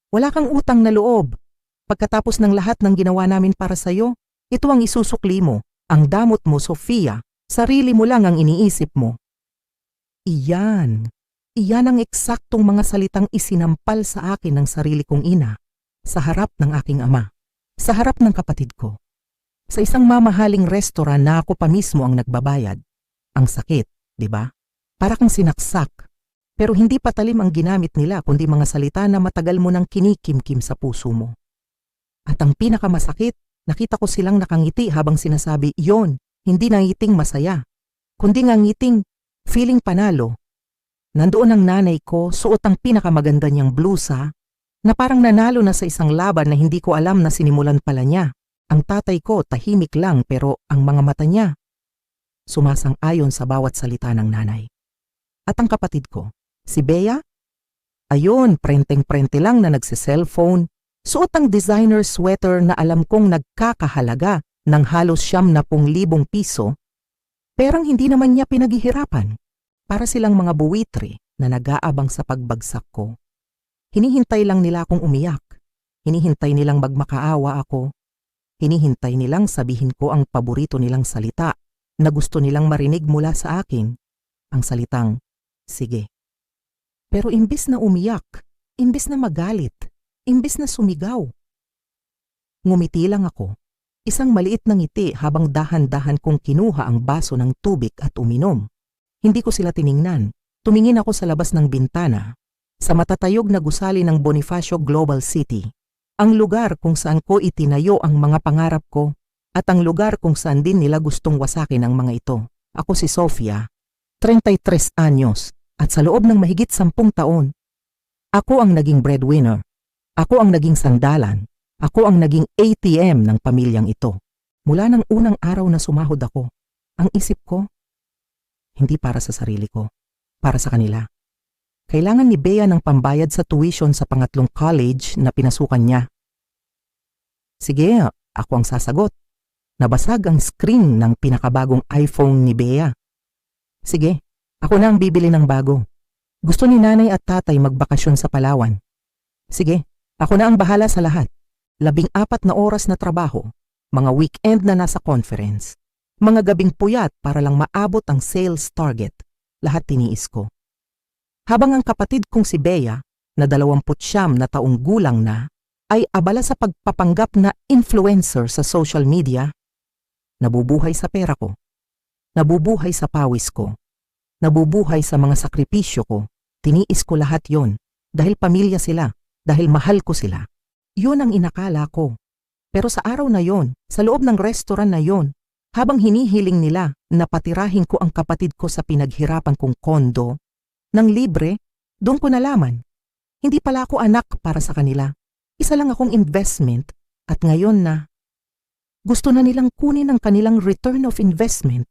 Wala kang utang na loob. Pagkatapos ng lahat ng ginawa namin para sa'yo, ito ang isusukli mo, ang damot mo, Sofia, sarili mo lang ang iniisip mo. Iyan ang eksaktong mga salitang isinampal sa akin ng sarili kong ina, sa harap ng aking ama, sa harap ng kapatid ko. Sa isang mamahaling restaurant na ako pa mismo ang nagbabayad. Ang sakit, di ba? Para kang sinaksak. Pero hindi patalim ang ginamit nila kundi mga salita na matagal mo nang kinikimkim sa puso mo. At ang pinakamasakit, nakita ko silang nakangiti habang sinasabi, "Iyon, hindi nangiting masaya, kundi ngangiting feeling panalo." Nandoon ang nanay ko, suot ang pinakamaganda niyang blusa, na parang nanalo na sa isang laban na hindi ko alam na sinimulan pala niya. Ang tatay ko tahimik lang pero ang mga mata niya sumasang-ayon sa bawat salita ng nanay. At ang kapatid ko, si Bea, ayun, prenteng-prente lang na nagse-cellphone, suot ang designer sweater na alam kong nagkakahalaga ng halos 70,000 piso, perang hindi naman niya pinaghihirapan. Para silang mga buwitre na nag-aabang sa pagbagsak ko. Hinihintay lang nila akong umiyak. Hinihintay nilang magmakaawa ako. Hinihintay nilang sabihin ko ang paborito nilang salita na gusto nilang marinig mula sa akin. Ang salitang, sige. Pero imbis na umiyak, imbis na magalit, imbis na sumigaw. Ngumiti lang ako. Isang maliit na ngiti habang dahan-dahan kong kinuha ang baso ng tubig at uminom. Hindi ko sila tiningnan. Tumingin ako sa labas ng bintana, sa matatayog na gusali ng Bonifacio Global City, ang lugar kung saan ko itinayo ang mga pangarap ko at ang lugar kung saan din nila gustong wasakin ang mga ito. Ako si Sofia, 33 anyos, at sa loob ng mahigit 10 taon, ako ang naging breadwinner. Ako ang naging sandalan. Ako ang naging ATM ng pamilyang ito. Mula ng unang araw na sumahod ako, ang isip ko, hindi para sa sarili ko, para sa kanila. Kailangan ni Bea ng pambayad sa tuition sa pangatlong college na pinasukan niya. Sige, ako ang sasagot. Nabasag ang screen ng pinakabagong iPhone ni Bea. Sige, ako na ang bibili ng bago. Gusto ni nanay at tatay magbakasyon sa Palawan. Sige, ako na ang bahala sa lahat. 14 na oras na trabaho, mga weekend na nasa conference. Mga gabing puyat para lang maabot ang sales target. Lahat tiniis ko. Habang ang kapatid kong si Bea, na 29 na taong gulang na, ay abala sa pagpapanggap na influencer sa social media, nabubuhay sa pera ko. Nabubuhay sa pawis ko. Nabubuhay sa mga sakripisyo ko. Tiniis ko lahat yon dahil pamilya sila, dahil mahal ko sila. Yun ang inakala ko. Pero sa araw na yon, sa loob ng restaurant na yon, habang hinihiling nila na patirahin ko ang kapatid ko sa pinaghirapan kong kondo, nang libre, doon ko nalaman. Hindi pala ako anak para sa kanila. Isa lang akong investment at ngayon na gusto na nilang kunin ang kanilang return of investment.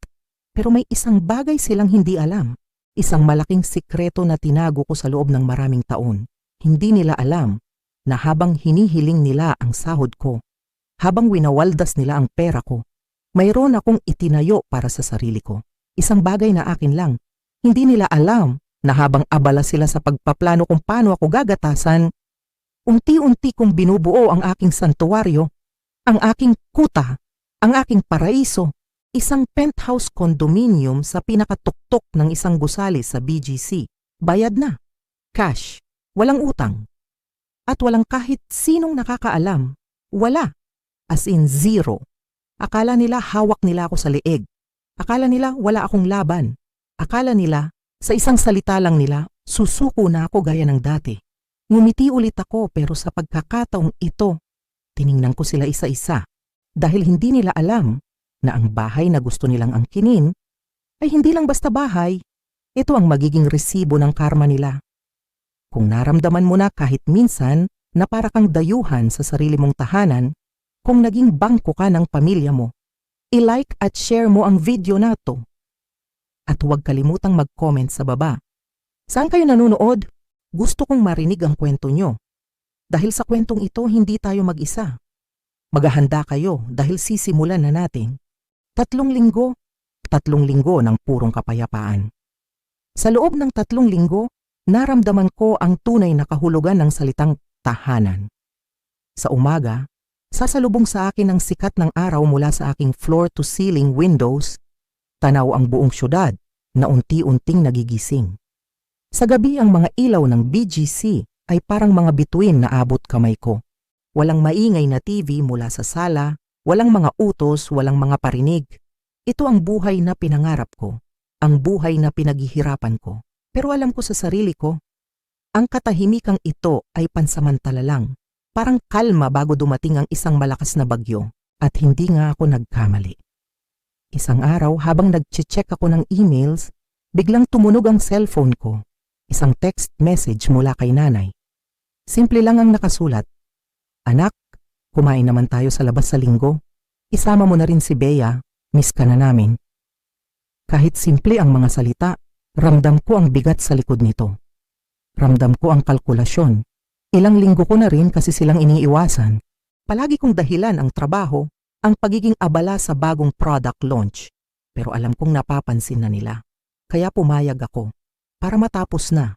Pero may isang bagay silang hindi alam. Isang malaking sikreto na tinago ko sa loob ng maraming taon. Hindi nila alam na habang hinihiling nila ang sahod ko, habang winawaldas nila ang pera ko, mayroon akong itinayo para sa sarili ko. Isang bagay na akin lang. Hindi nila alam na habang abala sila sa pagpaplano kung paano ako gagatasan, unti-unti kong binubuo ang aking santuwaryo, ang aking kuta, ang aking paraiso, isang penthouse condominium sa pinakatuktok ng isang gusali sa BGC. Bayad na. Cash. Walang utang. At walang kahit sinong nakakaalam. Wala. As in zero. Akala nila hawak nila ako sa leeg. Akala nila wala akong laban. Akala nila, sa isang salita lang nila, susuko na ako gaya ng dati. Ngumiti ulit ako pero sa pagkakataong ito, tiningnan ko sila isa-isa. Dahil hindi nila alam na ang bahay na gusto nilang angkinin ay hindi lang basta bahay. Ito ang magiging resibo ng karma nila. Kung naramdaman mo na kahit minsan na para kang dayuhan sa sarili mong tahanan, kung naging bangko ka ng pamilya mo, i-like at share mo ang video na to. At huwag kalimutang mag-comment sa baba. Saan kayo nanonood? Gusto kong marinig ang kwento nyo. Dahil sa kwentong ito, hindi tayo mag-isa. Maghahanda kayo dahil sisimulan na natin. 3 linggo ng purong kapayapaan. Sa loob ng 3 linggo, naramdaman ko ang tunay na kahulugan ng salitang tahanan. Sa umaga, sasalubong sa akin ang sikat ng araw mula sa aking floor-to-ceiling windows, tanaw ang buong syudad na unti-unting nagigising. Sa gabi ang mga ilaw ng BGC ay parang mga bituin na abot kamay ko. Walang maingay na TV mula sa sala, walang mga utos, walang mga parinig. Ito ang buhay na pinangarap ko, ang buhay na pinaghihirapan ko. Pero alam ko sa sarili ko, ang katahimikang ito ay pansamantala lang. Parang kalma bago dumating ang isang malakas na bagyo at hindi nga ako nagkamali. Isang araw habang nag-check ako ng emails, biglang tumunog ang cellphone ko. Isang text message mula kay nanay. Simple lang ang nakasulat. Anak, kumain naman tayo sa labas sa linggo. Isama mo na rin si Bea, miss ka na namin. Kahit simple ang mga salita, ramdam ko ang bigat sa likod nito. Ramdam ko ang kalkulasyon. Ilang linggo ko na rin kasi silang iniiwasan. Palagi kong dahilan ang trabaho, ang pagiging abala sa bagong product launch. Pero alam kong napapansin na nila. Kaya pumayag ako para matapos na.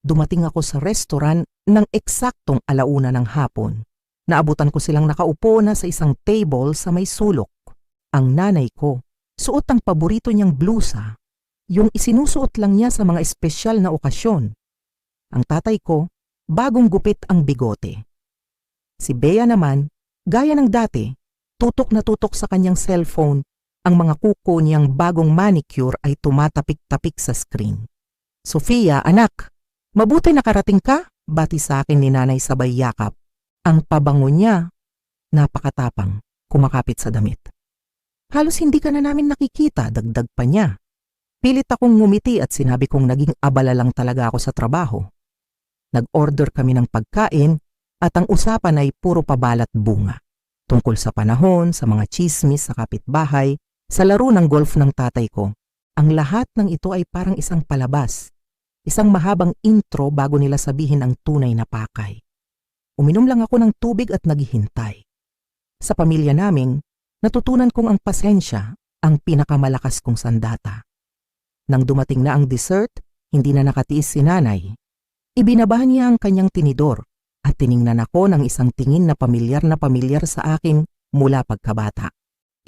Dumating ako sa restaurant ng eksaktong 1:00 ng hapon. Naabutan ko silang nakaupo na sa isang table sa may sulok. Ang nanay ko, suot ang paborito niyang blusa, yung isinusuot lang niya sa mga espesyal na okasyon. Ang tatay ko, bagong gupit ang bigote. Si Bea naman, gaya ng dati, tutok na tutok sa kanyang cellphone, ang mga kuko niyang bagong manicure ay tumatapik-tapik sa screen. Sofia, anak, mabuti nakarating ka, bati sa akin ni nanay sabay yakap. Ang pabango niya, napakatapang, kumakapit sa damit. Halos hindi ka na namin nakikita, dagdag pa niya. Pilit akong ngumiti at sinabi kong naging abala lang talaga ako sa trabaho. Nag-order kami ng pagkain at ang usapan ay puro pabalat bunga. Tungkol sa panahon, sa mga chismis sa kapitbahay, sa laro ng golf ng tatay ko. Ang lahat ng ito ay parang isang palabas. Isang mahabang intro bago nila sabihin ang tunay na pakay. Uminom lang ako ng tubig at naghihintay. Sa pamilya naming, natutunan kong ang pasensya ang pinakamalakas kong sandata. Nang dumating na ang dessert, hindi na nakatiis si nanay. Ibinabahan niya ang kanyang tinidor at tiningnan ako ng isang tingin na pamilyar sa akin mula pagkabata.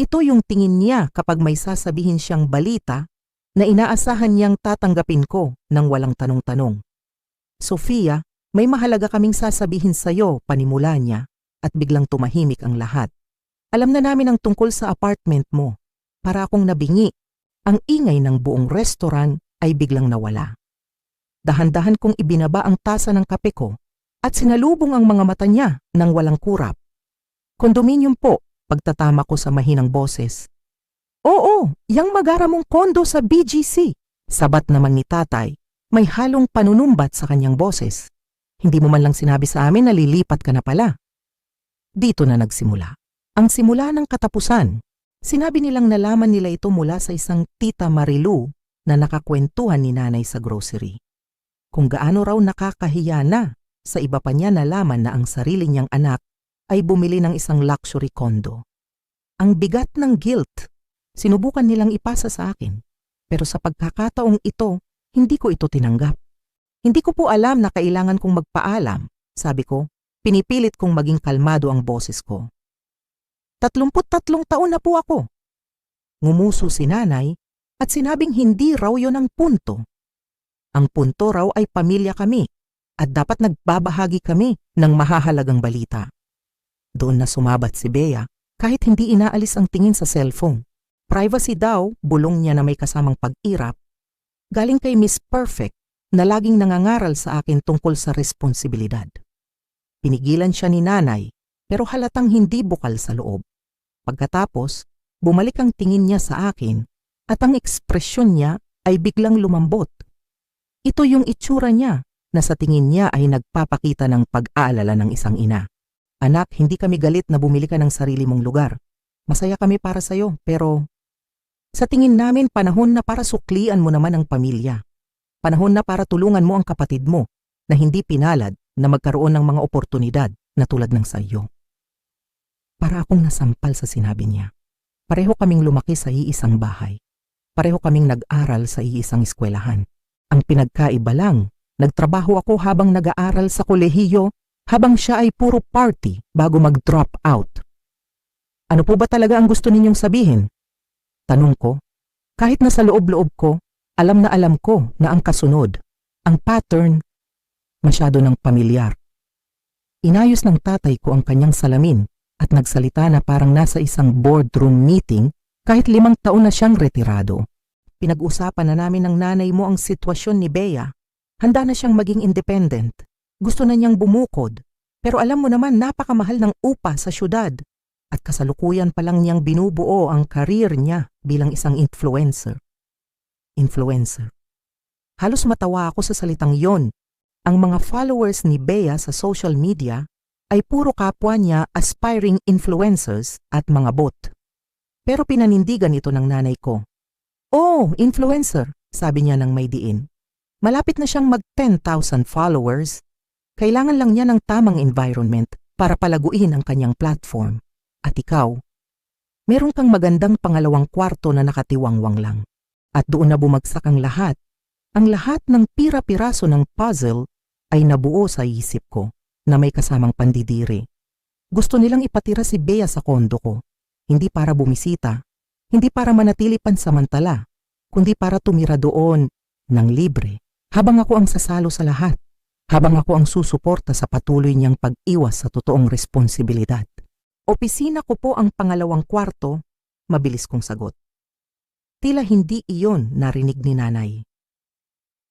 Ito yung tingin niya kapag may sasabihin siyang balita na inaasahan niyang tatanggapin ko nang walang tanong-tanong. Sofia, may mahalaga kaming sasabihin sa'yo, panimula niya, at biglang tumahimik ang lahat. Alam na namin ang tungkol sa apartment mo. Para akong nabingi. Ang ingay ng buong restaurant ay biglang nawala. Dahan-dahan kong ibinaba ang tasa ng kape ko at sinalubong ang mga mata niya nang walang kurap. Kondominium po, pagtatama ko sa mahinang boses. Oo, yang magara mong kondo sa BGC. Sabat naman ni tatay, may halong panunumbat sa kanyang boses. Hindi mo man lang sinabi sa amin na lilipat ka na pala. Dito na nagsimula. Ang simula ng katapusan. Sinabi nilang nalaman nila ito mula sa isang tita Marilu na nakakwentuhan ni nanay sa grocery. Kung gaano raw nakakahiya na sa iba pa niya nalaman na ang sarili niyang anak ay bumili ng isang luxury condo. Ang bigat ng guilt, sinubukan nilang ipasa sa akin. Pero sa pagkakataong ito, hindi ko ito tinanggap. Hindi ko po alam na kailangan kong magpaalam, sabi ko, pinipilit kong maging kalmado ang boses ko. 33 taon na po ako. Ngumuso si nanay at sinabing hindi raw yon ang punto. Ang punto raw ay pamilya kami at dapat nagbabahagi kami ng mahahalagang balita. Doon na sumabat si Bea kahit hindi inaalis ang tingin sa cellphone. Privacy daw, bulong niya na may kasamang pag-irap. Galing kay Miss Perfect na laging nangangaral sa akin tungkol sa responsibilidad. Pinigilan siya ni nanay pero halatang hindi bukal sa loob. Pagkatapos, bumalik ang tingin niya sa akin at ang ekspresyon niya ay biglang lumambot. Ito yung itsura niya na sa tingin niya ay nagpapakita ng pag-aalala ng isang ina. Anak, hindi kami galit na bumili ka ng sarili mong lugar. Masaya kami para sa'yo pero sa tingin namin panahon na para suklian mo naman ang pamilya. Panahon na para tulungan mo ang kapatid mo na hindi pinalad na magkaroon ng mga oportunidad na tulad ng sa iyo. Para akong nasampal sa sinabi niya. Pareho kaming lumaki sa iisang bahay. Pareho kaming nag-aral sa iisang eskwelahan. Ang pinagkaiba lang, nagtrabaho ako habang nag-aaral sa kolehiyo habang siya ay puro party bago mag-drop out. Ano po ba talaga ang gusto ninyong sabihin? Tanong ko. Kahit na sa loob-loob ko, alam na alam ko na ang kasunod, ang pattern, masyado ng pamilyar. Inayos ng tatay ko ang kanyang salamin at nagsalita na parang nasa isang boardroom meeting kahit 5 taon na siyang retirado. Pinag-usapan na namin ng nanay mo ang sitwasyon ni Bea. Handa na siyang maging independent. Gusto na niyang bumukod. Pero alam mo naman napakamahal ng upa sa syudad. At kasalukuyan pa lang niyang binubuo ang career niya bilang isang influencer. Halos matawa ako sa salitang yon. Ang mga followers ni Bea sa social media ay puro kapwa niya aspiring influencers at mga bot. Pero pinanindigan ito ng nanay ko. Oh, influencer, sabi niya ng may diin. Malapit na siyang mag 10,000 followers. Kailangan lang niya ng tamang environment para palaguin ang kanyang platform. At ikaw, meron kang magandang pangalawang kwarto na nakatiwangwang lang. At doon na bumagsak ang lahat. Ang lahat ng pira-piraso ng puzzle ay nabuo sa isip ko na may kasamang pandidiri. Gusto nilang ipatira si Bea sa kondo ko. Hindi para bumisita, hindi para manatili pansamantala, kundi para tumira doon ng libre. Habang ako ang sasalo sa lahat, habang ako ang susuporta sa patuloy niyang pag-iwas sa totoong responsibilidad. Opisina ko po ang pangalawang kwarto, mabilis kong sagot. Tila hindi iyon narinig ni nanay.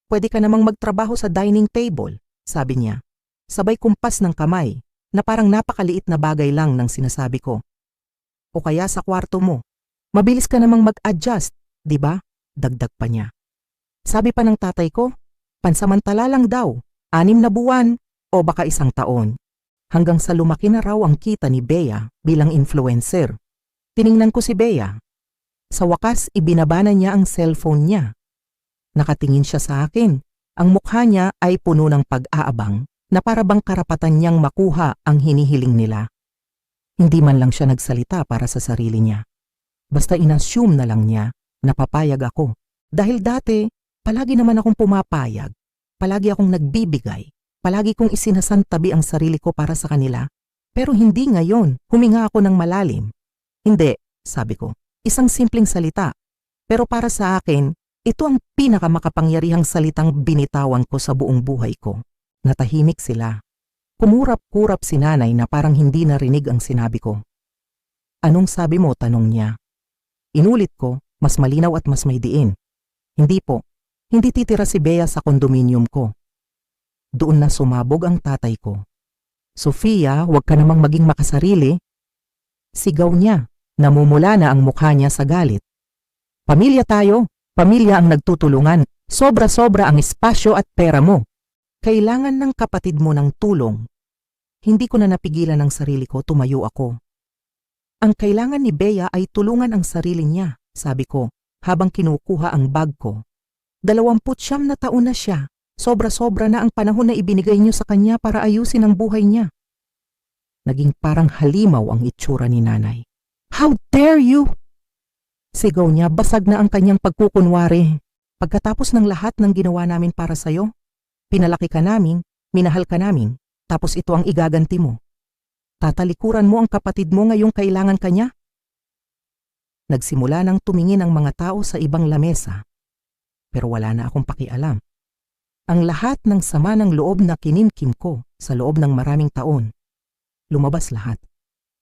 Pwede ka namang magtrabaho sa dining table, sabi niya. Sabay kumpas ng kamay na parang napakaliit na bagay lang ng sinasabi ko. O kaya sa kwarto mo. Mabilis ka namang mag-adjust, di ba? Dagdag pa niya. Sabi pa ng tatay ko, pansamantala lang daw, 6 na buwan o baka 1 taon. Hanggang sa lumaki na raw ang kita ni Bea bilang influencer. Tiningnan ko si Bea. Sa wakas, ibinabana niya ang cellphone niya. Nakatingin siya sa akin. Ang mukha niya ay puno ng pag-aabang na para bang karapatan niyang makuha ang hinihiling nila. Hindi man lang siya nagsalita para sa sarili niya. Basta inassume na lang niya na papayag ako. Dahil dati, palagi naman akong pumapayag. Palagi akong nagbibigay. Palagi kong isinasantabi ang sarili ko para sa kanila. Pero hindi ngayon, huminga ako ng malalim. Hindi, sabi ko, isang simpleng salita. Pero para sa akin, ito ang pinakamakapangyarihang salitang binitawan ko sa buong buhay ko. Natahimik sila. Kumurap-kurap si nanay na parang hindi narinig ang sinabi ko. Anong sabi mo? Tanong niya. Inulit ko, mas malinaw at mas may diin. Hindi po, hindi titira si Bea sa kondominium ko. Doon na sumabog ang tatay ko. Sofia, huwag ka namang maging makasarili. Sigaw niya, namumula na ang mukha niya sa galit. Pamilya tayo, pamilya ang nagtutulungan, sobra-sobra ang espasyo at pera mo. Kailangan ng kapatid mo ng tulong. Hindi ko na napigilan ang sarili ko, tumayo ako. Ang kailangan ni Bea ay tulungan ang sarili niya, sabi ko, habang kinukuha ang bag ko. 29 na taon na siya. Sobra-sobra na ang panahon na ibinigay niyo sa kanya para ayusin ang buhay niya. Naging parang halimaw ang itsura ni nanay. How dare you? Sigaw niya, basag na ang kanyang pagkukunwari. Pagkatapos ng lahat ng ginawa namin para sa'yo, pinalaki ka namin, minahal ka namin, tapos ito ang igaganti mo. Tatalikuran mo ang kapatid mo ngayong kailangan ka niya? Nagsimula nang tumingin ang mga tao sa ibang lamesa. Pero wala na akong pakialam. Ang lahat ng sama ng loob na kinimkim ko sa loob ng maraming taon, lumabas lahat.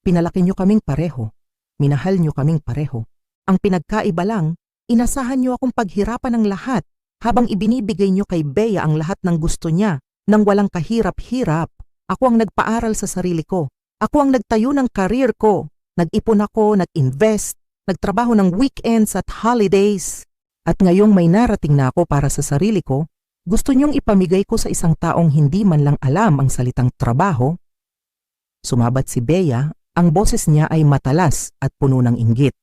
Pinalaki niyo kaming pareho, minahal niyo kaming pareho. Ang pinagkaiba lang, inasahan niyo akong paghirapan ng lahat habang ibinibigay niyo kay Bea ang lahat ng gusto niya nang walang kahirap-hirap. Ako ang nagpaaral sa sarili ko. Ako ang nagtayo ng career ko. Nag-ipon ako, nag-invest, nagtrabaho ng weekends at holidays. At ngayong may narating na ako para sa sarili ko, gusto niyong ipamigay ko sa isang taong hindi man lang alam ang salitang trabaho? Sumabat si Bea, ang boses niya ay matalas at puno ng inggit.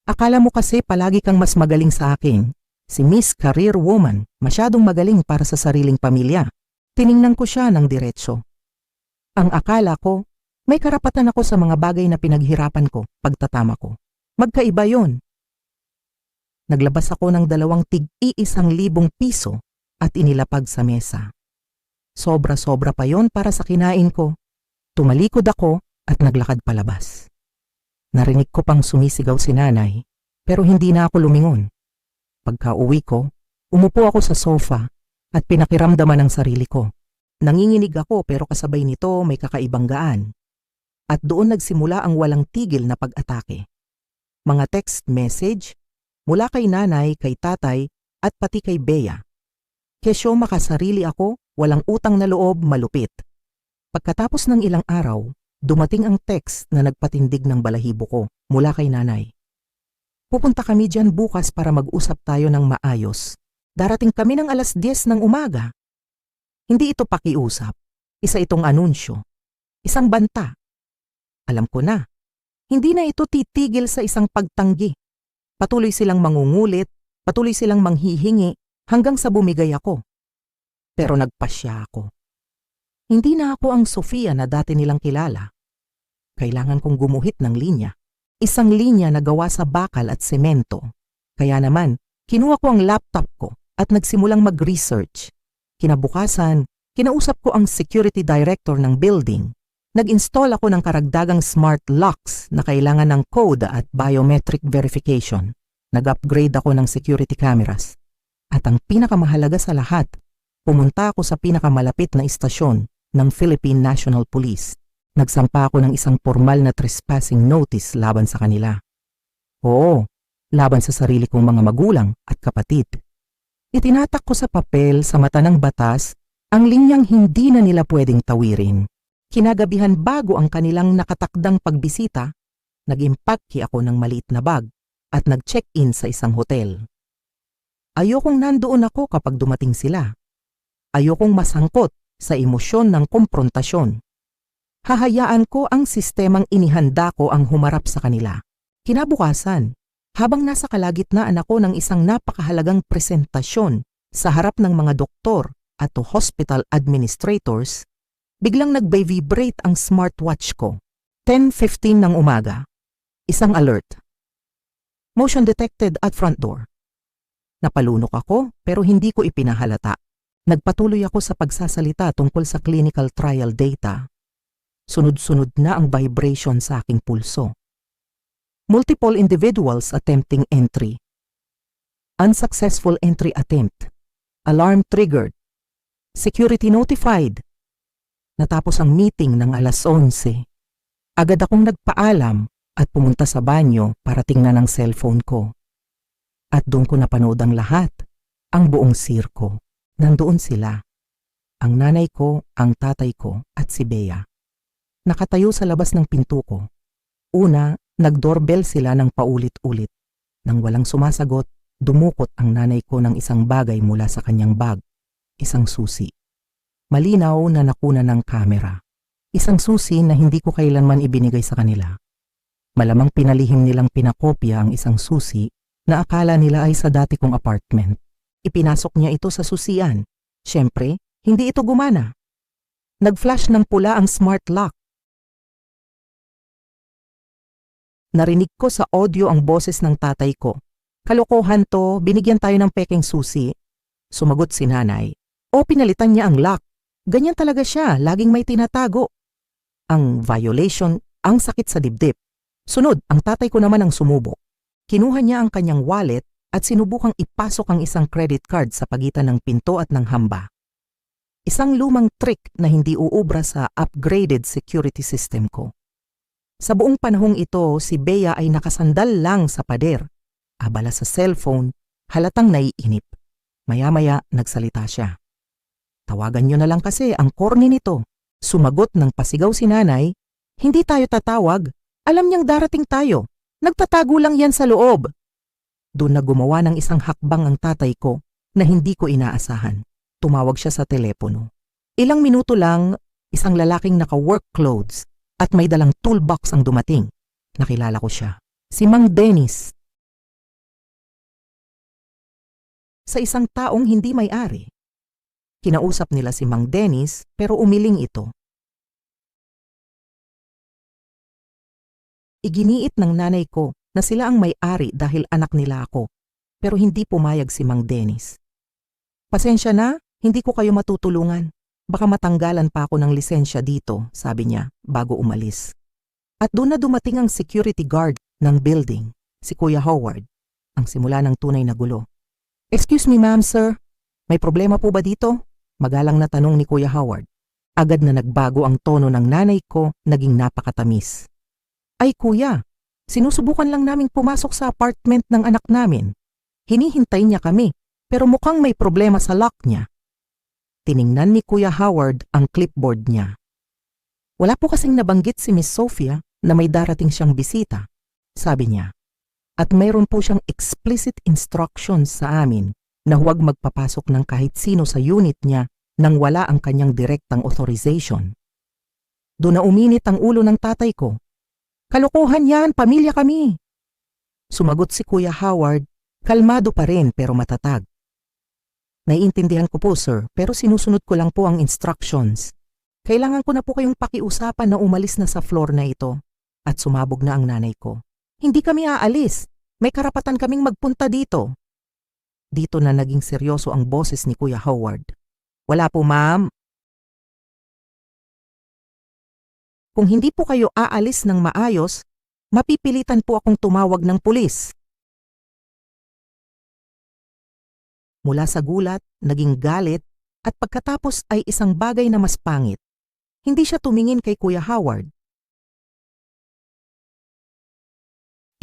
Akala mo kasi palagi kang mas magaling sa akin. Si Miss Career Woman, masyadong magaling para sa sariling pamilya. Tiningnan ko siya ng diretso. Ang akala ko, may karapatan ako sa mga bagay na pinaghirapan ko, pagtatama ko. Magkaiba yon. Naglabas ako ng 2,100 piso at inilapag sa mesa. Sobra-sobra pa yon para sa kinain ko. Tumalikod ako at naglakad palabas. Narinig ko pang sumisigaw si nanay, pero hindi na ako lumingon. Pagka-uwi ko, umupo ako sa sofa at pinakiramdaman ang sarili ko. Nanginginig ako pero kasabay nito may kakaibang gaan. At doon nagsimula ang walang tigil na pag-atake. Mga text message mula kay nanay, kay tatay at pati kay Bea. Kesyo makasarili ako, walang utang na loob, malupit. Pagkatapos ng ilang araw, dumating ang text na nagpatindig ng balahibo ko mula kay nanay. Pupunta kami dyan bukas para mag-usap tayo ng maayos. Darating kami ng 10:00 ng umaga. Hindi ito pakiusap. Isa itong anunsyo. Isang banta. Alam ko na. Hindi na ito titigil sa isang pagtanggi. Patuloy silang mangungulit, patuloy silang manghihingi hanggang sa bumigay ako. Pero nagpasya ako. Hindi na ako ang Sofia na dati nilang kilala. Kailangan kong gumuhit ng linya. Isang linya na gawa sa bakal at semento. Kaya naman, kinuha ko ang laptop ko at nagsimulang mag-research. Kinabukasan, kinausap ko ang security director ng building. Nag-install ako ng karagdagang smart locks na kailangan ng code at biometric verification. Nag-upgrade ako ng security cameras. At ang pinakamahalaga sa lahat, pumunta ako sa pinakamalapit na istasyon ng Philippine National Police. Nagsampa ako ng isang formal na trespassing notice laban sa kanila. Oo, laban sa sarili kong mga magulang at kapatid. Itinatak ko sa papel sa mata ng batas ang linyang hindi na nila pwedeng tawirin. Kinagabihan bago ang kanilang nakatakdang pagbisita, nag-impake ako ng maliit na bag at nag-check-in sa isang hotel. Ayokong nandoon ako kapag dumating sila. Ayokong masangkot sa emosyon ng komprontasyon. Hahayaan ko ang sistemang inihanda ko ang humarap sa kanila. Kinabukasan, habang nasa kalagitnaan ako ng isang napakahalagang presentasyon sa harap ng mga doktor at hospital administrators, biglang nag-vibrate ang smartwatch ko. 10:15 ng umaga. Isang alert. Motion detected at front door. Napalunok ako pero hindi ko ipinahalata. Nagpatuloy ako sa pagsasalita tungkol sa clinical trial data. Sunod-sunod na ang vibration sa aking pulso. Multiple individuals attempting entry. Unsuccessful entry attempt. Alarm triggered. Security notified. Natapos ang meeting ng 11:00. Agad akong nagpaalam at pumunta sa banyo para tingnan ang cellphone ko. At doon ko napanood ang lahat, ang buong sirko. Nandoon sila. Ang nanay ko, ang tatay ko at si Bea. Nakatayo sa labas ng pinto ko. Una, nag-doorbell sila ng paulit-ulit. Nang walang sumasagot, dumukot ang nanay ko ng isang bagay mula sa kanyang bag. Isang susi. Malinaw na nakuna ng kamera. Isang susi na hindi ko kailanman ibinigay sa kanila. Malamang pinalihim nilang pinakopya ang isang susi na akala nila ay sa dati kong apartment. Ipinasok niya ito sa susian. Siyempre, hindi ito gumana. Nag-flash ng pula ang smart lock. Narinig ko sa audio ang boses ng tatay ko. Kalokohan to, binigyan tayo ng pekeng susi. Sumagot si nanay. O pinalitan niya ang lock. Ganyan talaga siya, laging may tinatago. Ang violation, ang sakit sa dibdib. Sunod, ang tatay ko naman ang sumubok. Kinuha niya ang kanyang wallet at sinubukang ipasok ang isang credit card sa pagitan ng pinto at ng hamba. Isang lumang trick na hindi uubra sa upgraded security system ko. Sa buong panahong ito, si Bea ay nakasandal lang sa pader. Abala sa cellphone, halatang naiinip. Maya-maya, nagsalita siya. Tawagan niyo na lang kasi ang corny nito. Sumagot ng pasigaw si nanay, hindi tayo tatawag. Alam niyang darating tayo. Nagtatago lang yan sa loob. Doon na gumawa ng isang hakbang ang tatay ko na hindi ko inaasahan. Tumawag siya sa telepono. Ilang minuto lang, isang lalaking naka-work clothes at may dalang toolbox ang dumating. Nakilala ko siya. Si Mang Dennis. Sa isang taong hindi may-ari. Kinausap nila si Mang Dennis pero umiling ito. Iginiit ng nanay ko na sila ang may-ari dahil anak nila ako, pero hindi pumayag si Mang Dennis. Pasensya na, hindi ko kayo matutulungan. Baka matanggalan pa ako ng lisensya dito, sabi niya bago umalis. At doon na dumating ang security guard ng building, si Kuya Howard, ang simula ng tunay na gulo. "Excuse me ma'am, sir. May problema po ba dito?" Magalang na tanong ni Kuya Howard. Agad na nagbago ang tono ng nanay ko, naging napakatamis. "Ay kuya, sinusubukan lang naming pumasok sa apartment ng anak namin. Hinihintay niya kami, pero mukhang may problema sa lock niya." Tiningnan ni Kuya Howard ang clipboard niya. "Wala po kasing nabanggit si Miss Sophia na may darating siyang bisita," sabi niya. "At mayroon po siyang explicit instructions sa amin na huwag magpapasok ng kahit sino sa unit niya nang wala ang kanyang direktang authorization." Doon na uminit ang ulo ng tatay ko. "Kalokohan yan, pamilya kami." Sumagot si Kuya Howard, kalmado pa rin pero matatag. "Naiintindihan ko po sir, pero sinusunod ko lang po ang instructions. Kailangan ko na po kayong pakiusapan na umalis na sa floor na ito." At sumabog na ang nanay ko. "Hindi kami aalis. May karapatan kaming magpunta dito." Dito na naging seryoso ang boses ni Kuya Howard. "Wala po ma'am. Kung hindi po kayo aalis ng maayos, mapipilitan po akong tumawag ng pulis." Mula sa gulat, naging galit, at pagkatapos ay isang bagay na mas pangit. Hindi siya tumingin kay Kuya Howard.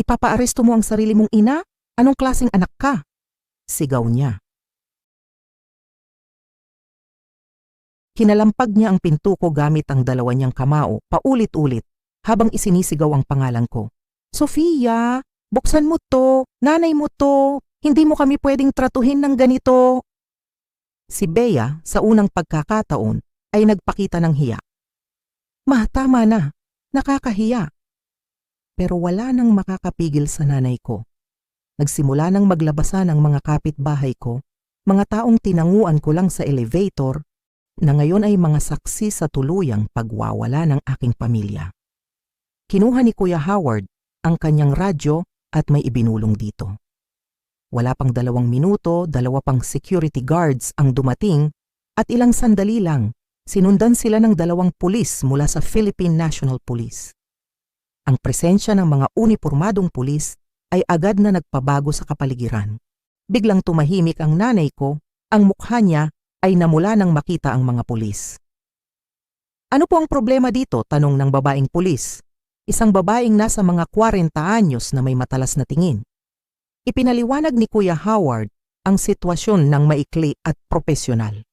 "Ipapaaresto mo ang sarili mong ina? Anong klaseng anak ka?" sigaw niya. Kinalampag niya ang pinto ko gamit ang dalawa niyang kamao, paulit-ulit, habang isinisigaw ang pangalan ko. "Sofia, buksan mo to, nanay mo to, hindi mo kami pwedeng tratuhin ng ganito." Si Bea, sa unang pagkakataon, ay nagpakita ng hiya. "Ma, tama na, nakakahiya." Pero wala nang makakapigil sa nanay ko. Nagsimula nang maglabasan ang mga kapitbahay ko, mga taong tinanguan ko lang sa elevator, na ngayon ay mga saksi sa tuluyang pagwawala ng aking pamilya. Kinuha ni Kuya Howard ang kanyang radyo at may ibinulong dito. Wala pang 2 minuto, 2 pang security guards ang dumating at ilang sandali lang, sinundan sila ng 2 pulis mula sa Philippine National Police. Ang presensya ng mga unipormadong pulis ay agad na nagpabago sa kapaligiran. Biglang tumahimik ang nanay ko, ang mukha niya ay namula nang makita ang mga pulis. "Ano po ang problema dito?" tanong ng babaeng pulis. Isang babaeng nasa mga 40 anyos na may matalas na tingin. Ipinaliwanag ni Kuya Howard ang sitwasyon ng maikli at propesyonal.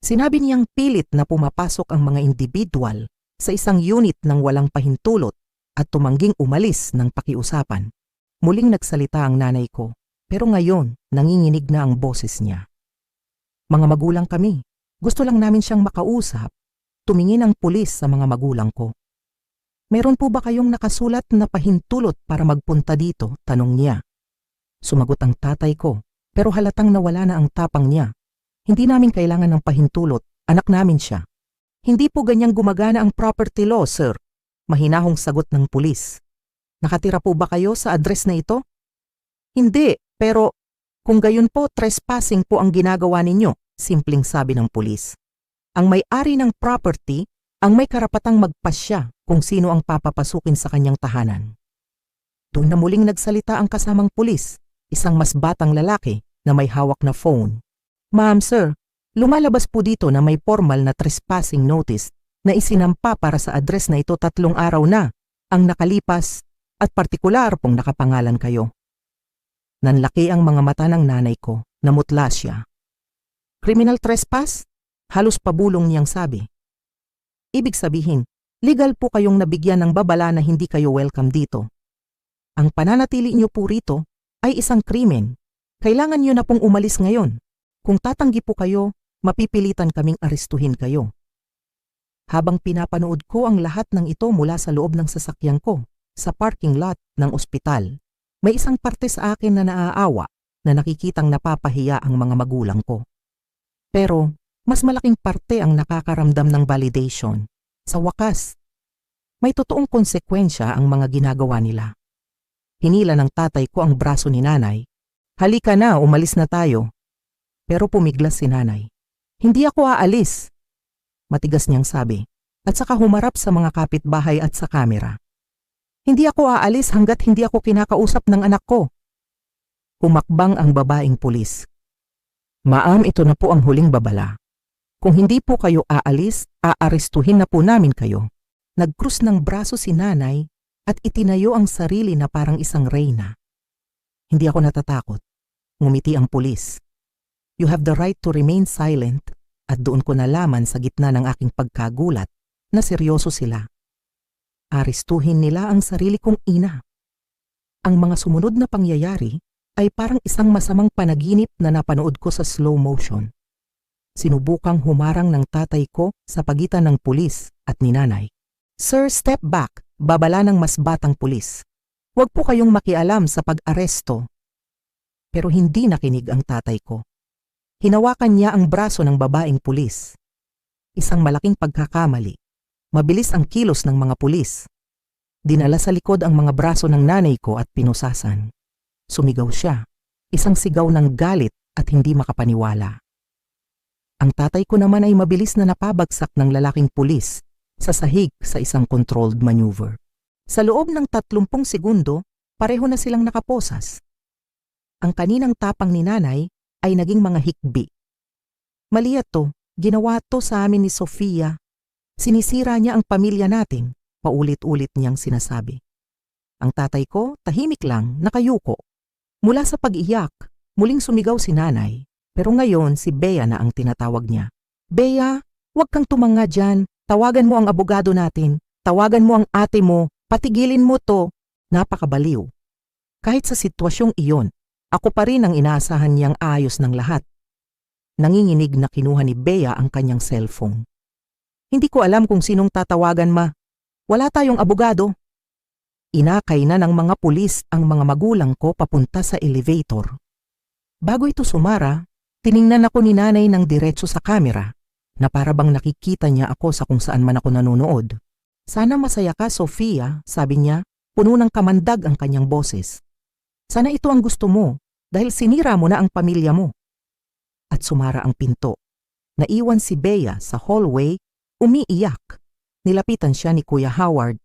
Sinabi niyang pilit na pumapasok ang mga individual sa isang unit ng walang pahintulot at tumangging umalis ng pakiusapan. Muling nagsalita ang nanay ko, pero ngayon nanginginig na ang boses niya. "Mga magulang kami. Gusto lang namin siyang makausap." Tumingin ang pulis sa mga magulang ko. "Meron po ba kayong nakasulat na pahintulot para magpunta dito?" tanong niya. Sumagot ang tatay ko, pero halatang nawala na ang tapang niya. "Hindi namin kailangan ng pahintulot, anak namin siya." "Hindi po ganyang gumagana ang property law, sir," mahinahong sagot ng pulis. "Nakatira po ba kayo sa address na ito?" "Hindi, pero kung gayon po, trespassing po ang ginagawa ninyo," simpleng sabi ng pulis. "Ang may-ari ng property ang may karapatang magpasya kung sino ang papapasukin sa kanyang tahanan." Doon na muling nagsalita ang kasamang pulis, isang mas batang lalaki na may hawak na phone. "Ma'am, sir, lumalabas po dito na may formal na trespassing notice na isinampa para sa address na ito 3 araw na ang nakalipas at partikular pong nakapangalan kayo." Nanlaki ang mga mata ng nanay ko, namutla siya. "Criminal trespass?" Halos pabulong niyang sabi. "Ibig sabihin, legal po kayong nabigyan ng babala na hindi kayo welcome dito. Ang pananatili niyo po rito ay isang krimen. Kailangan niyo na pong umalis ngayon. Kung tatanggi po kayo, mapipilitan kaming arestuhin kayo." Habang pinapanood ko ang lahat ng ito mula sa loob ng sasakyan ko, sa parking lot ng ospital, may isang parte sa akin na naaawa na nakikitang napapahiya ang mga magulang ko. Pero mas malaking parte ang nakakaramdam ng validation. Sa wakas, may totoong konsekwensya ang mga ginagawa nila. Hinila ng tatay ko ang braso ni nanay. "Halika na, umalis na tayo." Pero pumiglas si nanay. "Hindi ako aalis. matigas niyang sabi, at saka humarap sa mga kapitbahay at sa kamera. Hindi ako aalis hanggat hindi ako kinakausap ng anak ko. Humakbang ang babaeng pulis. Ma'am, ito na po ang huling babala. Kung hindi po kayo aalis, aarestuhin na po namin kayo. Nagkrus ng braso si nanay at itinayo ang sarili na parang isang reyna. Hindi ako natatakot. Ngumiti ang pulis. You have the right to remain silent, at doon ko nalaman sa gitna ng aking pagkagulat na seryoso sila. Arestuhin nila ang sarili kong ina. Ang mga sumunod na pangyayari ay parang isang masamang panaginip na napanood ko sa slow motion. Sinubukang humarang ng tatay ko sa pagitan ng pulis at ni nanay. Sir, step back, babala ng mas batang pulis. Huwag po kayong makialam sa pag-aresto. Pero hindi nakinig ang tatay ko. Hinawakan niya ang braso ng babaeng pulis. Isang malaking pagkakamali. Mabilis ang kilos ng mga pulis. Dinala sa likod ang mga braso ng nanay ko at pinusasan. Sumigaw siya. Isang sigaw ng galit at hindi makapaniwala. Ang tatay ko naman ay mabilis na napabagsak ng lalaking pulis sa sahig sa isang controlled maneuver. Sa loob ng 30 segundo, pareho na silang nakaposas. Ang kaninang tapang ni nanay ay naging mga hikbi. Mali to, ginawa to sa amin ni Sofia. Sinisira niya ang pamilya natin, paulit-ulit niyang sinasabi. Ang tatay ko, tahimik lang, nakayuko. Mula sa pag-iyak, muling sumigaw si nanay. Pero ngayon si Bea na ang tinatawag niya. Bea, huwag kang tumanga dyan. Tawagan mo ang abogado natin. Tawagan mo ang ate mo. Patigilin mo to. Napakabaliw. Kahit sa sitwasyong iyon, ako pa rin ang inaasahan niyang ayos ng lahat. Nanginginig na kinuha ni Bea ang kanyang cellphone. Hindi ko alam kung sinong tatawagan, ma. Wala tayong abogado. Inakay na ng mga pulis ang mga magulang ko papunta sa elevator. Bago ito sumara, tiningnan ako ni nanay ng diretso sa kamera na para bang nakikita niya ako sa kung saan man ako nanonood. Sana masaya ka, Sofia, sabi niya, puno ng kamandag ang kanyang boses. Sana ito ang gusto mo dahil sinira mo na ang pamilya mo. At sumara ang pinto. Naiwan si Bea sa hallway, umiiyak. Nilapitan siya ni Kuya Howard.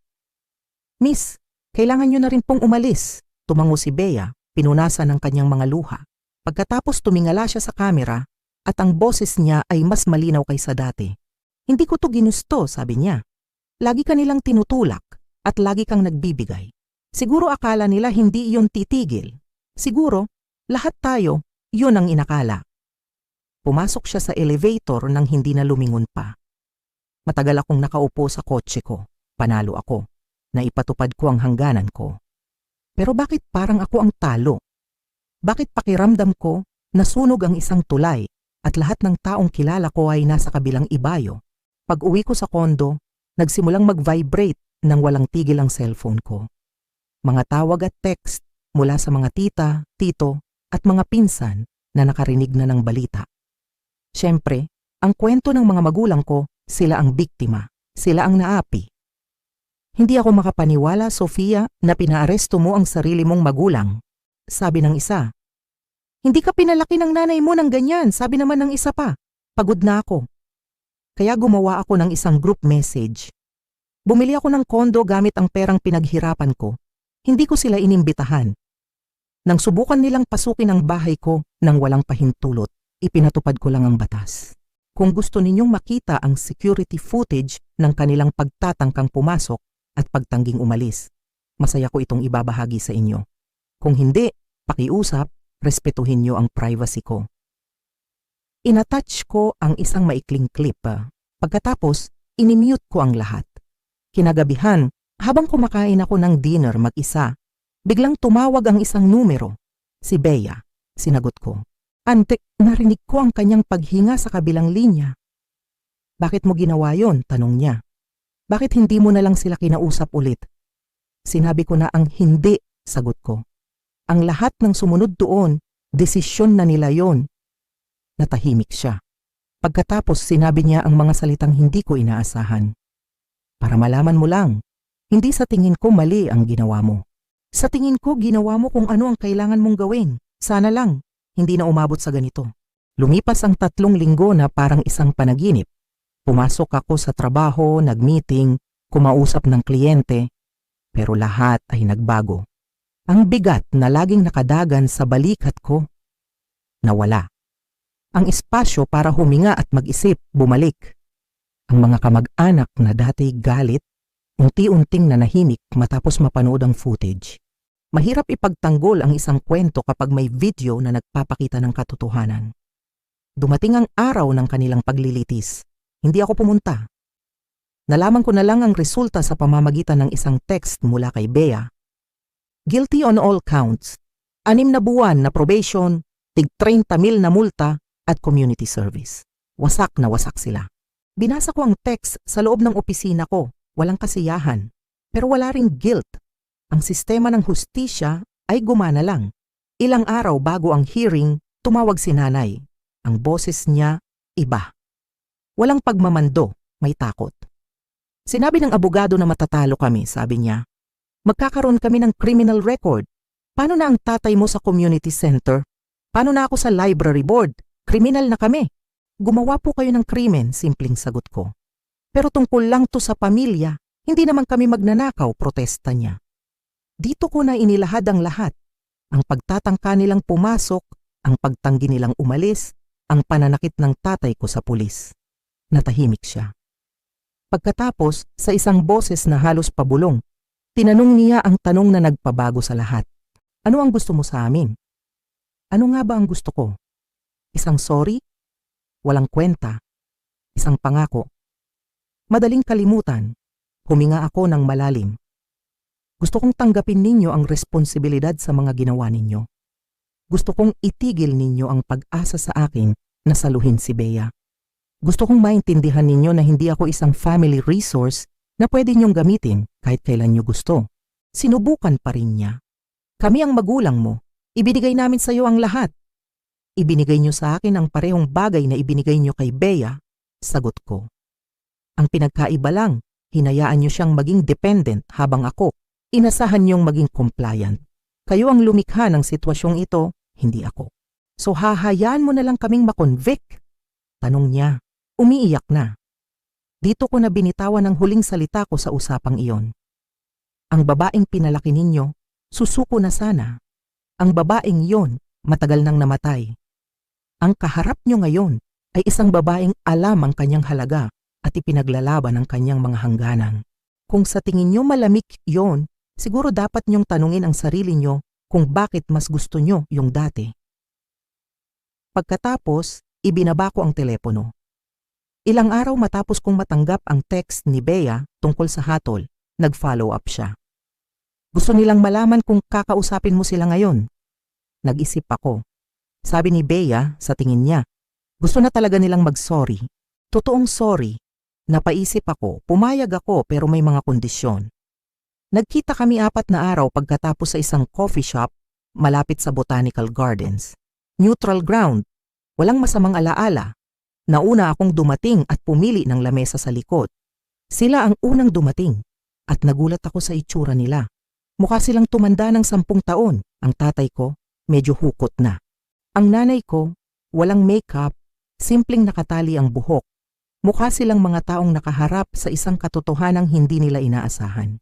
Miss, kailangan niyo na rin pong umalis. Tumango si Bea, pinunasan ng kanyang mga luha. Pagkatapos tumingala siya sa kamera at ang boses niya ay mas malinaw kaysa dati. Hindi ko to ginusto, sabi niya. Lagi ka nilang tinutulak at lagi kang nagbibigay. Siguro akala nila hindi iyon titigil. Siguro, lahat tayo, yun ang inakala. Pumasok siya sa elevator nang hindi na lumingon pa. Matagal akong nakaupo sa kotse ko. Panalo ako. Naipatupad ko ang hangganan ko. Pero bakit parang ako ang talo? Bakit pakiramdam ko nasunog ang isang tulay at lahat ng taong kilala ko ay nasa kabilang ibayo? Pag uwi ko sa kondo, nagsimulang mag-vibrate nang walang tigil ang cellphone ko. Mga tawag at text mula sa mga tita, tito at mga pinsan na nakarinig na ng balita. Siyempre, ang kwento ng mga magulang ko, sila ang biktima, sila ang naapi. Hindi ako makapaniwala, Sofia, na pinaaresto mo ang sarili mong magulang. Sabi ng isa. Hindi ka pinalaki ng nanay mo ng ganyan, sabi naman ng isa pa. Pagod na ako. Kaya gumawa ako ng isang group message. Bumili ako ng kondo gamit ang perang pinaghirapan ko. Hindi ko sila inimbitahan. Nang subukan nilang pasukin ang bahay ko nang walang pahintulot, ipinatupad ko lang ang batas. Kung gusto ninyong makita ang security footage ng kanilang pagtatangkang pumasok at pagtangging umalis, masaya ko itong ibabahagi sa inyo. Kung hindi, pakiusap, respetuhin niyo ang privacy ko. Inattach ko ang isang maikling clip. Pagkatapos, inimute ko ang lahat. Kinagabihan, habang kumakain ako ng dinner mag-isa, biglang tumawag ang isang numero. Si Bea, sinagot ko. Ante, narinig ko ang kanyang paghinga sa kabilang linya. Bakit mo ginawa yon? Tanong niya. Bakit hindi mo na lang sila kinausap ulit? Sinabi ko na ang hindi, sagot ko. Ang lahat ng sumunod doon, desisyon na nila yon. Natahimik siya. Pagkatapos sinabi niya ang mga salitang hindi ko inaasahan. Para malaman mo lang, hindi sa tingin ko mali ang ginawa mo. Sa tingin ko ginawa mo kung ano ang kailangan mong gawin. Sana lang, hindi na umabot sa ganito. Lumipas ang 3 linggo na parang isang panaginip. Pumasok ako sa trabaho, nag-meeting, kumausap ng kliyente, pero lahat ay nagbago. Ang bigat na laging nakadagan sa balikat ko, nawala. Ang espasyo para huminga at mag-isip, bumalik. Ang mga kamag-anak na dati galit, unti-unting nanahimik matapos mapanood ang footage. Mahirap ipagtanggol ang isang kwento kapag may video na nagpapakita ng katotohanan. Dumating ang araw ng kanilang paglilitis. Hindi ako pumunta. Nalaman ko na lang ang resulta sa pamamagitan ng isang text mula kay Bea. Guilty on all counts. 6 na buwan na probation, tig 30,000 na multa at community service. Wasak na wasak sila. Binasa ko ang text sa loob ng opisina ko. Walang kasiyahan. Pero wala ring guilt. Ang sistema ng hustisya ay gumana lang. Ilang araw bago ang hearing, tumawag si nanay. Ang boses niya, iba. Walang pagmamando, may takot. Sinabi ng abogado na matatalo kami, sabi niya. Magkakaroon kami ng criminal record. Paano na ang tatay mo sa community center? Paano na ako sa library board? Kriminal na kami. Gumawa po kayo ng krimen, simpleng sagot ko. Pero tungkol lang to sa pamilya, hindi naman kami magnanakaw, protesta niya. Dito ko na inilahad ang lahat. Ang pagtatangka nilang pumasok, ang pagtanggi nilang umalis, ang pananakit ng tatay ko sa pulis. Natahimik siya. Pagkatapos, sa isang boses na halos pabulong, tinanong niya ang tanong na nagpabago sa lahat. Ano ang gusto mo sa amin? Ano nga ba ang gusto ko? Isang sorry? Walang kwenta? Isang pangako? Madaling kalimutan. Huminga ako ng malalim. Gusto kong tanggapin ninyo ang responsibilidad sa mga ginawa ninyo. Gusto kong itigil ninyo ang pag-asa sa akin na saluhin si Bea. Gusto kong maintindihan ninyo na hindi ako isang family resource na pwede niyong gamitin kahit kailan niyo gusto. Sinubukan pa rin niya. Kami ang magulang mo. Ibinigay namin sa iyo ang lahat. Ibinigay niyo sa akin ang parehong bagay na ibinigay niyo kay Bea, sagot ko. Ang pinagkaiba lang, hinayaan niyo siyang maging dependent habang ako, inasahan niyong maging compliant. Kayo ang lumikha ng sitwasyong ito, hindi ako. So hahayaan mo na lang kaming makonvict? Tanong niya. Umiiyak na. Dito ko na binitawan ang huling salita ko sa usapang iyon. Ang babaeng pinalaki ninyo, susuko na sana. Ang babaeng iyon, matagal nang namatay. Ang kaharap nyo ngayon ay isang babaeng alam ang kanyang halaga at ipinaglalaban ang kanyang mga hangganan. Kung sa tingin nyo malamig yon, siguro dapat nyong tanungin ang sarili nyo kung bakit mas gusto nyo yung dati. Pagkatapos, ibinaba ko ang telepono. Ilang araw matapos kong matanggap ang text ni Bea tungkol sa hatol, nag-follow up siya. Gusto nilang malaman kung kakausapin mo sila ngayon. Nag-isip ako. Sabi ni Bea, sa tingin niya, gusto na talaga nilang mag-sorry. Totoong sorry. Napaisip ako, pumayag ako pero may mga kondisyon. Nagkita kami 4 na araw pagkatapos sa isang coffee shop malapit sa Botanical Gardens. Neutral ground. Walang masamang alaala. Nauna akong dumating at pumili ng lamesa sa likod. Sila ang unang dumating at nagulat ako sa itsura nila. Mukha silang tumanda ng 10 taon. Ang tatay ko, medyo hukot na. Ang nanay ko, walang makeup, simpleng nakatali ang buhok. Mukha silang mga taong nakaharap sa isang katotohanang hindi nila inaasahan.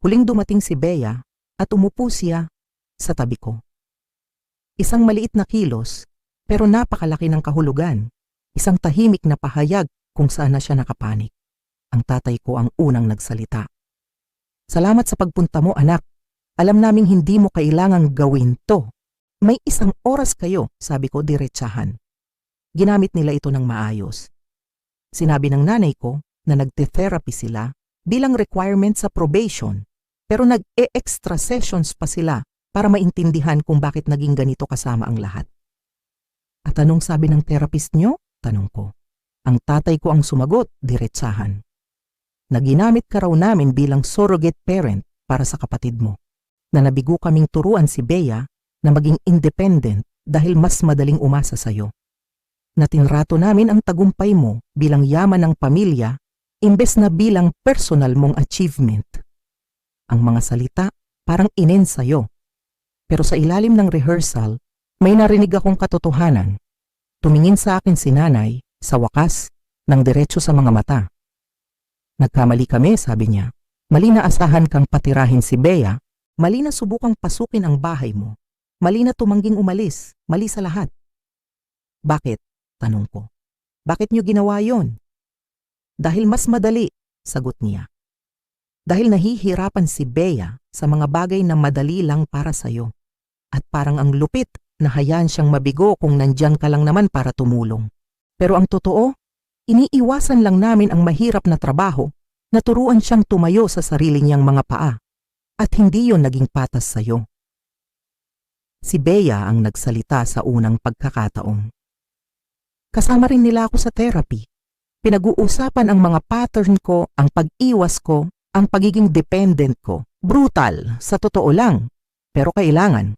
Huling dumating si Bea at umupo siya sa tabi ko. Isang maliit na kilos pero napakalaki ng kahulugan. Isang tahimik na pahayag kung saan na siya nakapanik. Ang tatay ko ang unang nagsalita. Salamat sa pagpunta mo, anak. Alam naming hindi mo kailangang gawin to. May 1 oras kayo, sabi ko diretsahan. Ginamit nila ito ng maayos. Sinabi ng nanay ko na nagte-therapy sila bilang requirement sa probation, pero nag-e-extra sessions pa sila para maintindihan kung bakit naging ganito kasama ang lahat. At anong sabi ng therapist nyo? Tanong ko. Ang tatay ko ang sumagot, diretsahan. Na ginamit ka raw namin bilang surrogate parent para sa kapatid mo. Na nabigo kaming turuan si Bea na maging independent dahil mas madaling umasa sa'yo. Na tinrato namin ang tagumpay mo bilang yaman ng pamilya imbes na bilang personal mong achievement. Ang mga salita parang inensayo. Pero sa ilalim ng rehearsal, may narinig akong katotohanan. Tumingin sa akin si nanay, sa wakas, ng diretso sa mga mata. Nagkamali kami, sabi niya. Mali na asahan kang patirahin si Bea, mali na subukang pasukin ang bahay mo, mali na tumangging umalis, mali sa lahat. Bakit? Tanong ko. Bakit niyo ginawa yon? Dahil mas madali, sagot niya. Dahil nahihirapan si Bea sa mga bagay na madali lang para sa'yo. At parang ang lupit na hayaan siyang mabigo kung nandyan ka lang naman para tumulong. Pero ang totoo, iniiwasan lang namin ang mahirap na trabaho na turuan siyang tumayo sa sarili niyang mga paa. At hindi yon naging patas sa'yo. Si Bea ang nagsalita sa unang pagkakataon. Kasama rin nila ako sa therapy. Pinag-uusapan ang mga pattern ko, ang pag-iwas ko, ang pagiging dependent ko. Brutal, sa totoo lang, pero kailangan.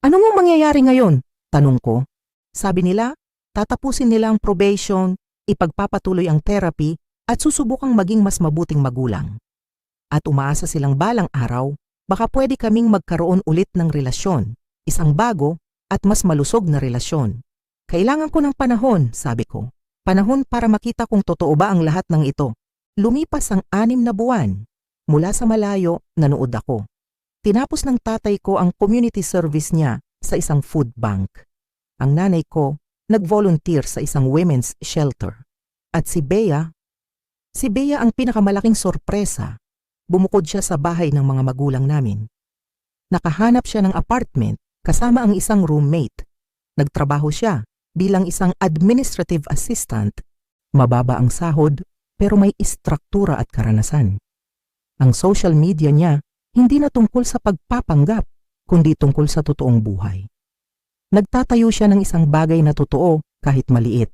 Ano nga mangyayari ngayon? Tanong ko. Sabi nila, tatapusin nila ang probation, ipagpapatuloy ang therapy, at susubukang maging mas mabuting magulang. At umaasa silang balang araw, baka pwede kaming magkaroon ulit ng relasyon, isang bago at mas malusog na relasyon. Kailangan ko ng panahon, sabi ko. Panahon para makita kung totoo ba ang lahat ng ito. Lumipas ang 6 na buwan. Mula sa malayo, nanood ako. Tinapos ng tatay ko ang community service niya sa isang food bank. Ang nanay ko, nag-volunteer sa isang women's shelter. At si Bea ang pinakamalaking sorpresa. Bumukod siya sa bahay ng mga magulang namin. Nakahanap siya ng apartment kasama ang isang roommate. Nagtrabaho siya bilang isang administrative assistant. Mababa ang sahod pero may istruktura at karanasan. Ang social media niya hindi na tungkol sa pagpapanggap kundi tungkol sa totoong buhay. Nagtatayo siya ng isang bagay na totoo kahit maliit.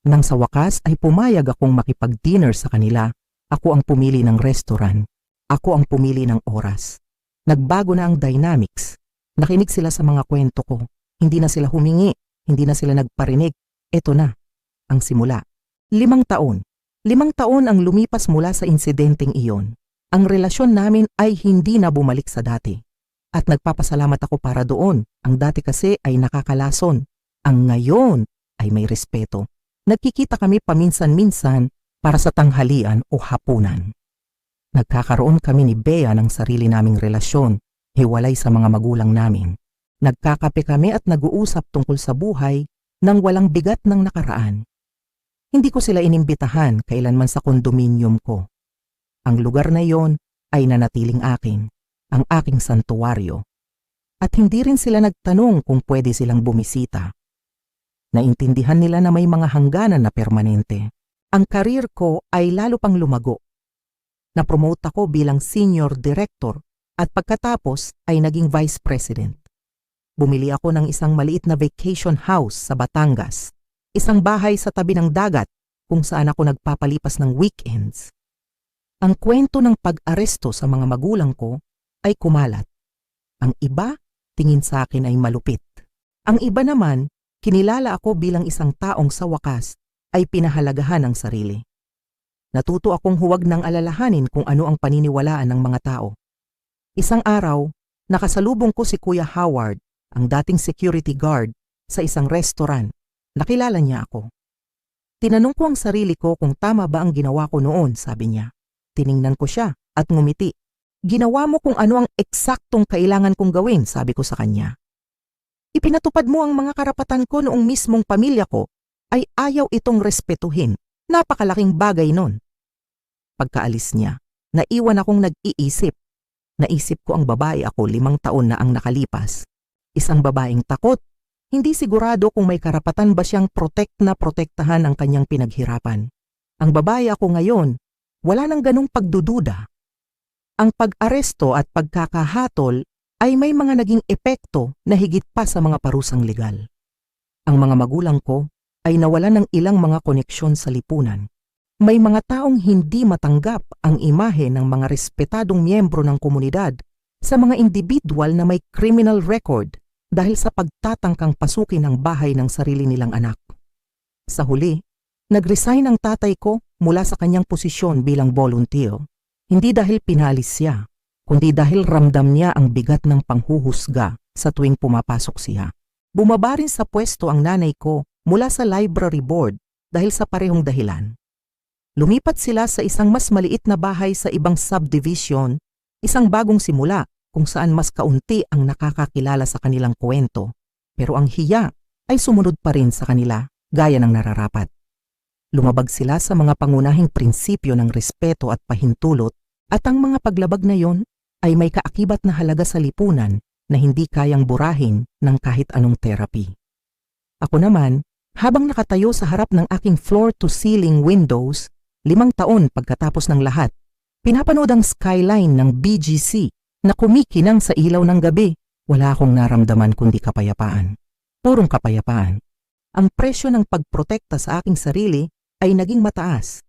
Nang sa wakas ay pumayag akong makipag-dinner sa kanila, ako ang pumili ng restaurant. Ako ang pumili ng oras. Nagbago na ang dynamics. Nakinig sila sa mga kwento ko. Hindi na sila humingi. Hindi na sila nagparinig. Ito na, ang simula. 5 taon. 5 taon ang lumipas mula sa insidenteng iyon. Ang relasyon namin ay hindi na bumalik sa dati. At nagpapasalamat ako para doon. Ang dati kasi ay nakakalason. Ang ngayon ay may respeto. Nagkikita kami paminsan-minsan para sa tanghalian o hapunan. Nagkakaroon kami ni Bea ng sarili naming relasyon, hiwalay sa mga magulang namin. Nagkakape kami at nag-uusap tungkol sa buhay nang walang bigat ng nakaraan. Hindi ko sila inimbitahan kailanman sa kondominium ko. Ang lugar na yon ay nanatiling akin, ang aking santuwaryo. At hindi rin sila nagtanong kung pwede silang bumisita. Naintindihan nila na may mga hangganan na permanente. Ang karir ko ay lalo pang lumago. Napromote ako bilang senior director at pagkatapos ay naging vice president. Bumili ako ng isang maliit na vacation house sa Batangas, isang bahay sa tabi ng dagat kung saan ako nagpapalipas ng weekends. Ang kwento ng pag-aresto sa mga magulang ko ay kumalat. Ang iba, tingin sa akin ay malupit. Ang iba naman, kinilala ako bilang isang taong sa wakas ay pinahalagahan ng sarili. Natuto akong huwag nang alalahanin kung ano ang paniniwalaan ng mga tao. Isang araw, nakasalubong ko si Kuya Howard, ang dating security guard, sa isang restaurant. Nakilala niya ako. Tinanong ko ang sarili ko kung tama ba ang ginawa ko noon, sabi niya. Tiningnan ko siya at ngumiti. Ginawa mo kung ano ang eksaktong kailangan kong gawin, sabi ko sa kanya. Ipinatupad mo ang mga karapatan ko noong mismong pamilya ko ay ayaw itong respetuhin. Napakalaking bagay nun. Pagkaalis niya, naiwan akong nag-iisip. Naisip ko ang babae ako 5 taon na ang nakalipas. Isang babaeng takot, hindi sigurado kung may karapatan ba siyang protektahan ang kanyang pinaghirapan. Ang babae ako ngayon, wala nang ganong pagdududa. Ang pag-aresto at pagkakahatol ay may mga naging epekto na higit pa sa mga parusang legal. Ang mga magulang ko ay nawalan ng ilang mga koneksyon sa lipunan. May mga taong hindi matanggap ang imahe ng mga respetadong miyembro ng komunidad sa mga individual na may criminal record dahil sa pagtatangkang pasukin ang bahay ng sarili nilang anak. Sa huli, nag-resign ang tatay ko mula sa kanyang posisyon bilang volunteer. Hindi dahil pinalis siya, kundi dahil ramdam niya ang bigat ng panghuhusga sa tuwing pumapasok siya. Bumaba rin sa pwesto ang nanay ko mula sa library board dahil sa parehong dahilan. Lumipat sila sa isang mas maliit na bahay sa ibang subdivision, isang bagong simula kung saan mas kaunti ang nakakakilala sa kanilang kwento, pero ang hiya ay sumunod pa rin sa kanila gaya ng nararapat. Lumabag sila sa mga pangunahing prinsipyo ng respeto at pahintulot at ang mga paglabag na yon ay may kaakibat na halaga sa lipunan na hindi kayang burahin ng kahit anong therapy. Ako naman, habang nakatayo sa harap ng aking floor-to-ceiling windows, 5 taon pagkatapos ng lahat, pinapanood ang skyline ng BGC na kumikinang sa ilaw ng gabi. Wala akong naramdaman kundi kapayapaan. Purong kapayapaan. Ang presyo ng pagprotekta sa aking sarili ay naging mataas,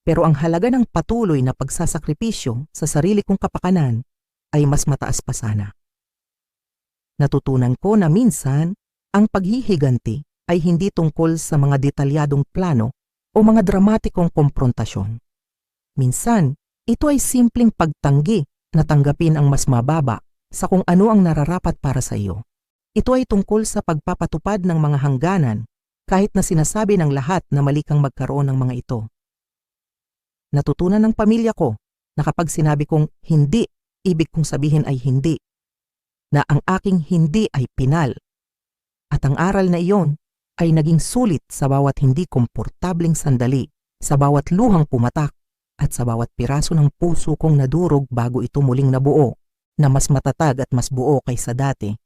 pero ang halaga ng patuloy na pagsasakripisyo sa sarili kong kapakanan ay mas mataas pa sana. Natutunan ko na minsan, ang paghihiganti ay hindi tungkol sa mga detalyadong plano o mga dramatikong komprontasyon. Minsan, ito ay simpleng pagtanggi na tanggapin ang mas mababa sa kung ano ang nararapat para sa iyo. Ito ay tungkol sa pagpapatupad ng mga hangganan kahit na sinasabi ng lahat na mali kang magkaroon ng mga ito. Natutunan ng pamilya ko na kapag sinabi kong hindi, ibig kong sabihin ay hindi. Na ang aking hindi ay pinal. At ang aral na iyon ay naging sulit sa bawat hindi komportabling sandali, sa bawat luhang pumatak, at sa bawat piraso ng puso kong nadurog bago ito muling nabuo, na mas matatag at mas buo kaysa dati